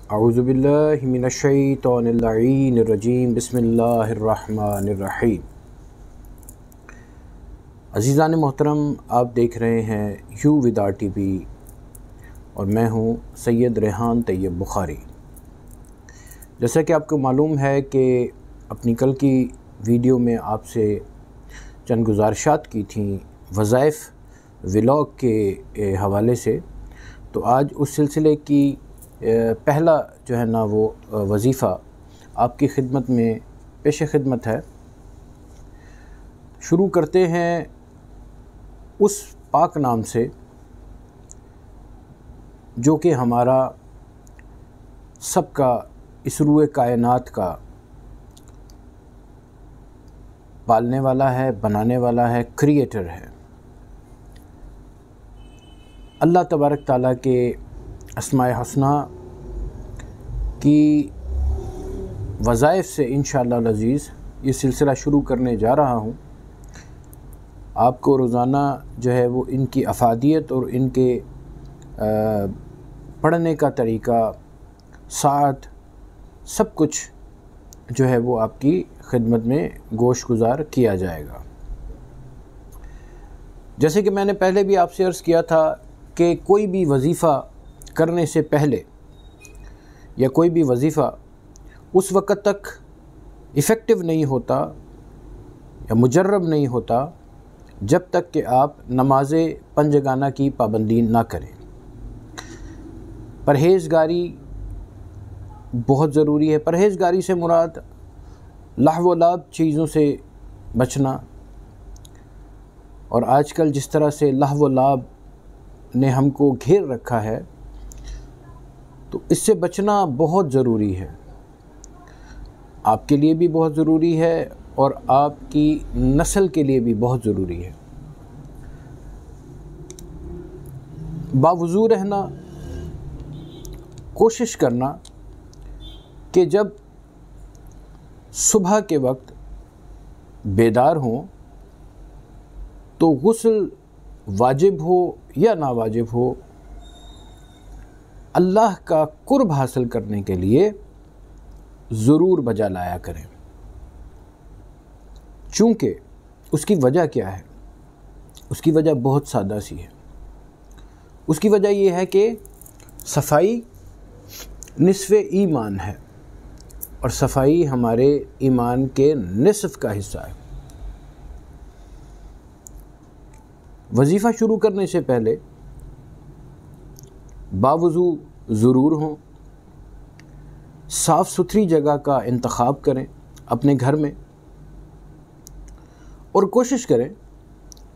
औज़ुबिल्लाहि मिनश्शैतानिर्रजीम बिस्मिल्लाहिर्रहमानिर्रहीम। अज़ीज़ान मोहतरम, आप देख रहे हैं यू विदा टीवी और मैं हूँ सैयद रेहान तैयब बुखारी। जैसा कि आपको मालूम है कि अपनी कल की वीडियो में आपसे चंद गुज़ारिशात की थी वज़ाइफ़ व्लॉग के हवाले से, तो आज उस सिलसिले की पहला जो है ना वो वज़ीफ़ा आपकी खिदमत में पेश खिदमत है। शुरू करते हैं उस पाक नाम से जो कि हमारा सबका इस रूए कायनात का पालने वाला है, बनाने वाला है, क्रिएटर है। अल्लाह तबारक ताला के अस्माए हसना की वज़ाइफ़ से इंशाअल्लाह अज़ीज़ ये सिलसिला शुरू करने जा रहा हूँ। आपको रोज़ाना जो है वो इनकी अफ़ादियत और इनके पढ़ने का तरीक़ा, साथ सब कुछ जो है वो आपकी खिदमत में गोश गुज़ार किया जाएगा। जैसे कि मैंने पहले भी आपसे अर्ज़ किया था कि कोई भी वज़ीफ़ा करने से पहले या कोई भी वज़ीफ़ा उस वक़्त तक इफ़ेक्टिव नहीं होता या मुजर्रब नहीं होता जब तक कि आप नमाज़े पंजगाना की पाबंदी ना करें। परहेज़गारी बहुत ज़रूरी है। परहेज़गारी से मुराद लहव व लाभ चीज़ों से बचना, और आजकल जिस तरह से लहव व लाभ ने हमको घेर रखा है तो इससे बचना बहुत ज़रूरी है। आपके लिए भी बहुत ज़रूरी है और आपकी नस्ल के लिए भी बहुत ज़रूरी है। बावज़ू रहना, कोशिश करना कि जब सुबह के वक्त बेदार हों तो गुस्ल वाजिब हो या ना वाजिब हो, अल्लाह का कुर्ब हासिल करने के लिए ज़रूर बजा लाया करें। चूँकि उसकी वजह क्या है? उसकी वजह बहुत सादा सी है। उसकी वजह यह है कि सफाई निस्फ़े ईमान है और सफाई हमारे ईमान के निस्फ़ का हिस्सा है। वज़ीफ़ा शुरू करने से पहले बावज़ू ज़रूर हों, साफ़ सुथरी जगह का इंतख़ाब करें अपने घर में, और कोशिश करें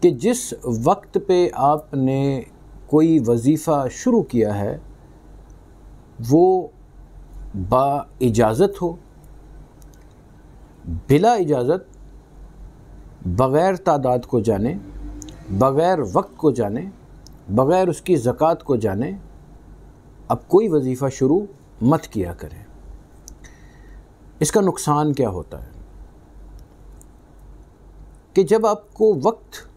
कि जिस वक्त पे आपने कोई वज़ीफ़ा शुरू किया है वो बाइजाज़त हो, बिला इजाज़त, बग़ैर तादाद को जाने, बग़ैर वक्त को जाने, बग़ैर उसकी ज़कात को जाने अब कोई वज़ीफ़ा शुरू मत किया करें। इसका नुकसान क्या होता है कि जब आपको वक्त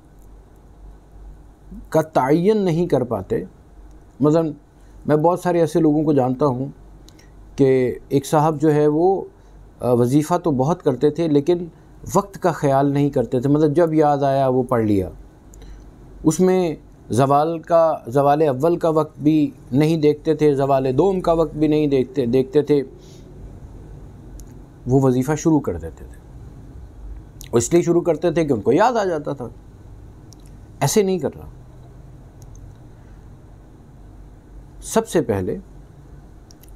का तयन नहीं कर पाते, मतलब मैं बहुत सारे ऐसे लोगों को जानता हूँ कि एक साहब जो है वो वज़ीफ़ा तो बहुत करते थे लेकिन वक्त का ख़याल नहीं करते थे। मतलब जब याद आया वो पढ़ लिया, उसमें ज़वाल अव्वल का वक्त भी नहीं देखते थे, ज़वाल दोम का वक्त भी नहीं देखते थे, वो वज़ीफ़ा शुरू कर देते थे। और इसलिए शुरू करते थे कि उनको याद आ जाता था। ऐसे नहीं करना। सबसे पहले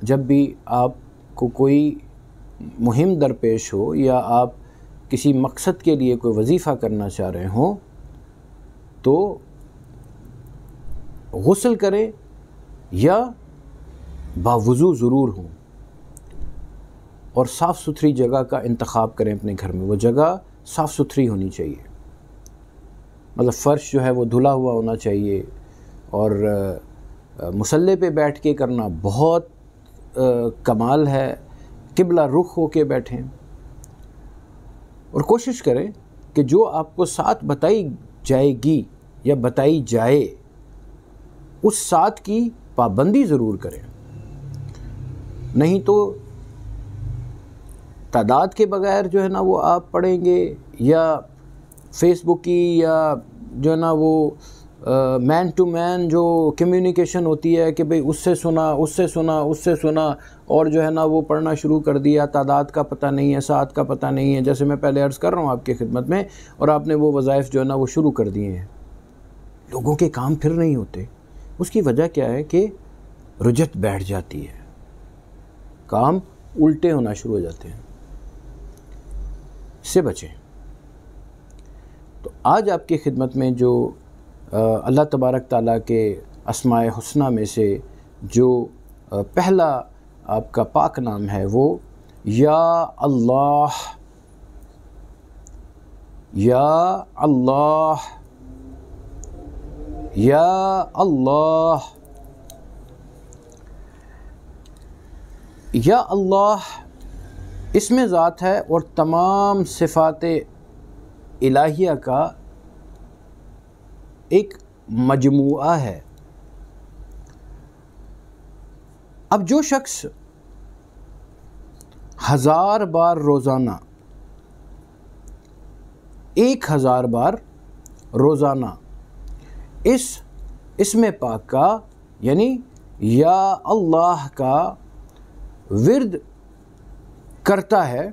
जब भी आपको कोई मुहिम दरपेश हो या आप किसी मकसद के लिए कोई वज़ीफ़ा करना चाह रहे हों तो गुस्ल करें या बावज़ू ज़रूर हों और साफ़ सुथरी जगह का इंतख़ाब करें अपने घर में। वो जगह साफ़ सुथरी होनी चाहिए, मतलब फ़र्श जो है वो धुला हुआ होना चाहिए, और मुसल्ले पे बैठ के करना बहुत कमाल है। किबला रुख हो के बैठें और कोशिश करें कि जो आपको साथ बताई जाएगी या बताई जाए उस साथ की पाबंदी ज़रूर करें। नहीं तो तादाद के बगैर जो है ना वो आप पढ़ेंगे, या फेसबुक की, या जो है ना वो मैन टू मैन जो कम्युनिकेशन होती है कि भाई उससे सुना उससे सुना उससे सुना, और जो है ना वो पढ़ना शुरू कर दिया, तादाद का पता नहीं है, साथ का पता नहीं है, जैसे मैं पहले अर्ज़ कर रहा हूँ आपकी खिदमत में, और आपने वो वज़ाइफ जो है ना वो शुरू कर दिए हैं। लोगों के काम फिर नहीं होते। उसकी वजह क्या है कि रुजत बैठ जाती है, काम उल्टे होना शुरू हो जाते हैं। इससे बचें। तो आज आपकी खिदमत में जो अल्लाह तबारक ताला के अस्माए हुस्ना में से जो पहला आपका पाक नाम है वो या अल्लाह, या अल्लाह, या अल्लाह, या अल्लाह इसमें ज़ात है और तमाम सिफ़ात इलाहिया का एक मजमुआ है। अब जो शख्स 1000 बार रोज़ाना, 1000 बार रोज़ाना इसमें पाक का यानी या अल्लाह का विर्द करता है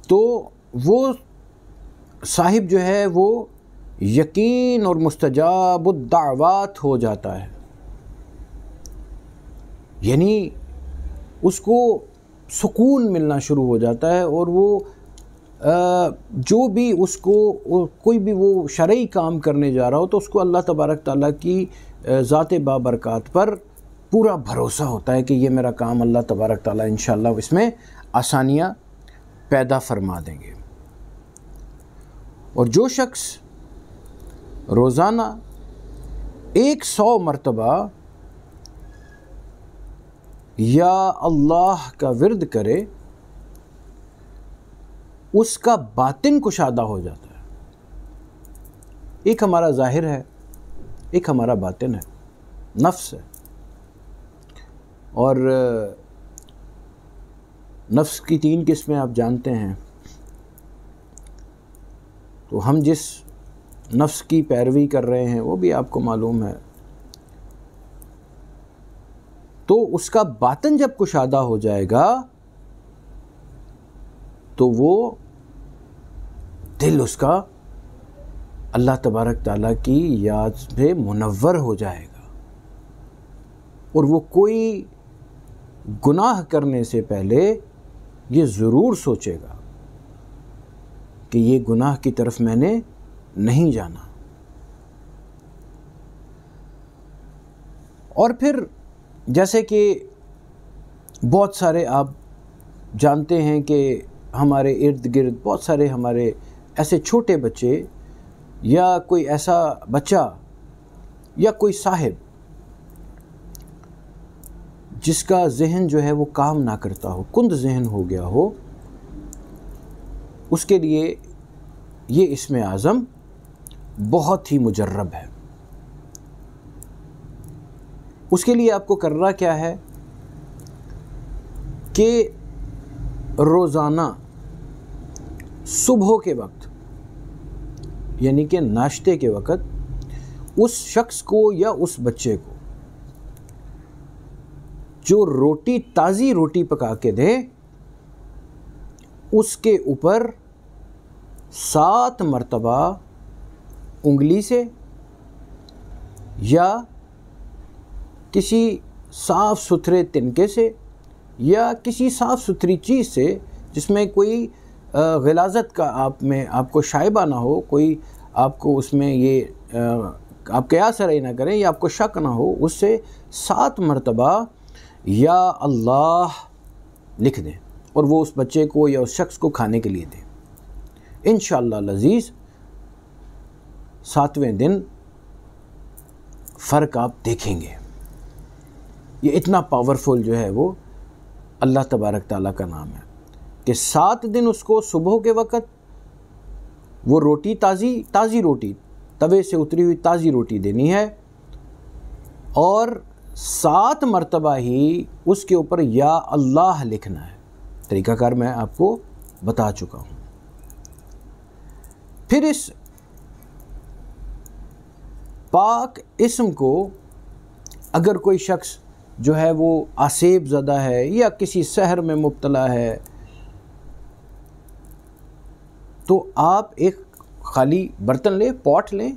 तो वो साहिब जो है वो यकीन और मुस्तजाबुद्दावात हो जाता है। यानी उसको सुकून मिलना शुरू हो जाता है, और वो जो भी उसको कोई भी वो शरई काम करने जा रहा हो तो उसको अल्लाह तबारक ताला की ज़ात बाबरकात पर पूरा भरोसा होता है कि ये मेरा काम अल्लाह तबारक ताला इंशाअल्लाह इसमें आसानियाँ पैदा फरमा देंगे। और जो शख्स रोज़ाना 100 मरतबा या अल्लाह का विर्द करे, उसका बातिन कुशादा हो जाता है। एक हमारा ज़ाहिर है, एक हमारा बातिन है, नफ्स है। और नफ्स की 3 किस्में आप जानते हैं। तो हम जिस नफ्स की पैरवी कर रहे हैं वो भी आपको मालूम है। तो उसका बातिन जब कुशादा हो जाएगा तो वो दिल उसका अल्लाह तबारक ताला की याद से मुनव्वर हो जाएगा, और वो कोई गुनाह करने से पहले ये ज़रूर सोचेगा कि ये गुनाह की तरफ मैंने नहीं जाना। और फिर जैसे कि बहुत सारे आप जानते हैं कि हमारे इर्द गिर्द बहुत सारे हमारे ऐसे छोटे बच्चे या कोई ऐसा बच्चा या कोई साहिब जिसका जहन जो है वो काम ना करता हो, कुंद जहन हो गया हो, उसके लिए ये इसमें आज़म बहुत ही मुजर्रब है। उसके लिए आपको करना क्या है कि रोज़ाना सुबह के वक्त यानी कि नाश्ते के वक्त उस शख्स को या उस बच्चे को जो रोटी, ताज़ी रोटी पका के दे, उसके ऊपर 7 मरतबा उंगली से या किसी साफ़ सुथरे तिनके से या किसी साफ़ सुथरी चीज़ से जिसमें कोई ग़िलाज़त का आपको शाइबा ना हो, कोई आपको उसमें ये आप क़यास रही ना करें या आपको शक ना हो, उससे 7 मरतबा या अल्लाह लिख दें और वो उस बच्चे को या उस शख्स को खाने के लिए दें। इंशाअल्लाह लज़ीज़ 7वें दिन फ़र्क आप देखेंगे। ये इतना पावरफुल जो है वो अल्लाह तबारक ताला का नाम है कि 7 दिन उसको सुबह के वक़्त वो रोटी, ताज़ी रोटी, तवे से उतरी हुई ताज़ी रोटी देनी है, और 7 मरतबा ही उसके ऊपर या अल्लाह लिखना है। तरीक़ाकार मैं आपको बता चुका हूँ। फिर इस पाक इस्म को अगर कोई शख्स जो है वो आसेब ज़दा है या किसी सहर में मुब्तला है, तो आप एक खाली बर्तन लें, पॉट लें,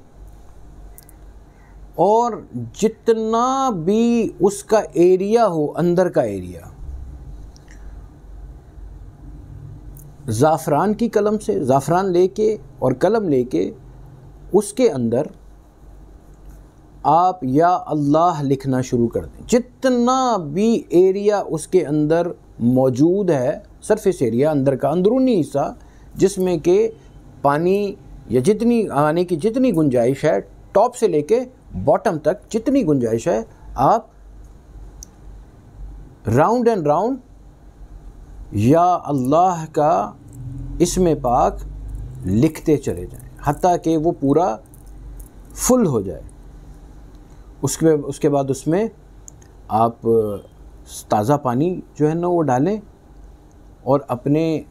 और जितना भी उसका एरिया हो, अंदर का एरिया, ज़ाफ़रान की कलम से, ज़ाफ़रान लेके और कलम लेके उसके अंदर आप या अल्लाह लिखना शुरू कर दें। जितना भी एरिया उसके अंदर मौजूद है, सरफेस एरिया, अंदर का अंदरूनी हिस्सा, जिसमें के पानी या जितनी आने की जितनी गुंजाइश है, टॉप से लेके बॉटम तक जितनी गुंजाइश है, आप राउंड एंड राउंड या अल्लाह का इसमें पाक लिखते चले जाएं, हत्ता कि वो पूरा फुल हो जाए। उसके बाद उसमें आप ताज़ा पानी जो है ना वो डालें और अपने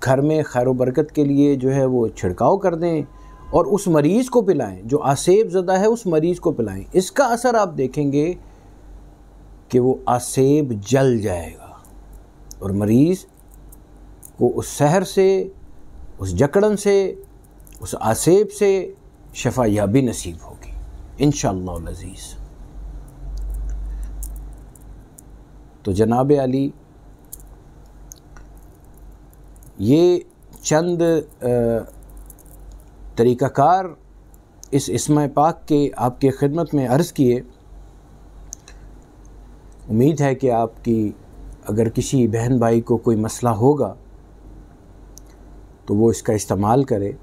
घर में खैर व बरकत के लिए जो है वो छिड़काव कर दें और उस मरीज़ को पिलाएं, जो आसेब ज़दा है उस मरीज़ को पिलाएं। इसका असर आप देखेंगे कि वो आसेब जल जाएगा और मरीज़ को उस सहर से, उस जकड़न से, उस आसेब से शफा याबी नसीब होगी इंशाअल्लाह अज़ीज़। तो जनाब अली, ये चंद तरीक़ाकार इस इस्म पाक के आपके खिदमत में अर्ज़ किए। उम्मीद है कि आपकी अगर किसी बहन भाई को कोई मसला होगा तो वो इसका इस्तेमाल करे।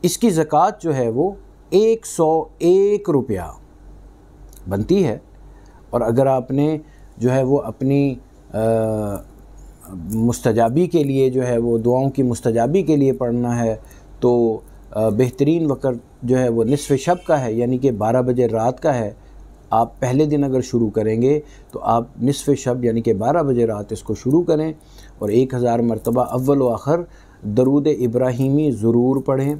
इसकी ज़कात जो है वो 101 रुपया बनती है, और अगर आपने जो है वो अपनी मुस्तजाबी के लिए जो है वो दुआओं की मुस्तजाबी के लिए पढ़ना है तो बेहतरीन वक़्त जो है वो निस्फ़ शब का है, यानी कि 12 बजे रात का है। आप पहले दिन अगर शुरू करेंगे तो आप निस्फ़ शब यानी कि 12 बजे रात इसको शुरू करें और 1000 मरतबा अव्वल व आखिर दरूद इब्राहीमी ज़रूर पढ़ें।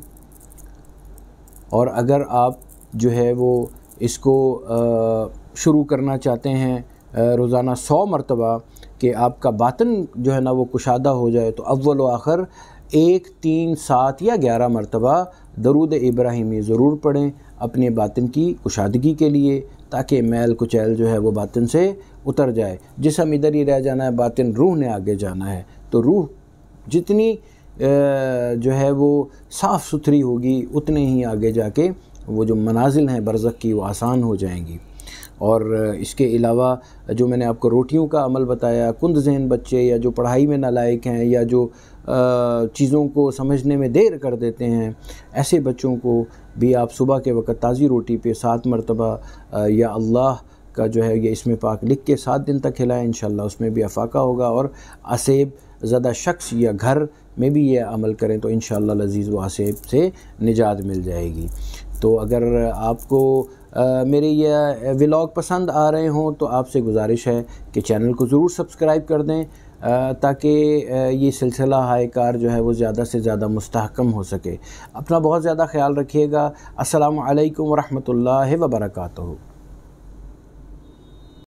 और अगर आप जो है वो इसको शुरू करना चाहते हैं रोज़ाना 100 मरतबा कि आपका बातन जो है ना वो कुशादा हो जाए, तो अव्वल व आखिर 1, 3, 7 या 11 मरतबा दरूद इब्राहीमी ज़रूर पढ़ें अपने बातिन की कुशादगी के लिए, ताकि मैल कुचैल जो है वो बातिन से उतर जाए। जिस्म इधर ही रह जाना है, बातिन रूह ने आगे जाना है। तो रूह जितनी जो है वो साफ़ सुथरी होगी उतने ही आगे जाके वो जो मनाजिल हैं बरज़ख की वो आसान हो जाएंगी। और इसके अलावा जो मैंने आपको रोटियों का अमल बताया, कुंद ज़हन बच्चे या जो पढ़ाई में नालायक हैं या जो चीज़ों को समझने में देर कर देते हैं, ऐसे बच्चों को भी आप सुबह के वक़्त ताज़ी रोटी पे 7 मरतबा या अल्लाह का जो है ये इसमें पाक लिख के 7 दिन तक खिलाएं। इंशाअल्लाह उसमें भी अफाका होगा। और आसेब ज़्यादा शख्स या घर में भी ये अमल करें तो इंशाअल्लाह लज़ीज़ व आसेब से निजात मिल जाएगी। तो अगर आपको मेरे ये व्लॉग पसंद आ रहे हों तो आपसे गुजारिश है कि चैनल को ज़रूर सब्सक्राइब कर दें, ताकि ये सिलसिला हायकार जो है वो ज़्यादा से ज़्यादा मुस्तहकम हो सके। अपना बहुत ज़्यादा ख्याल रखिएगा। अस्सलामु अलैकुम व रहमतुल्लाहि व बरकातुहू।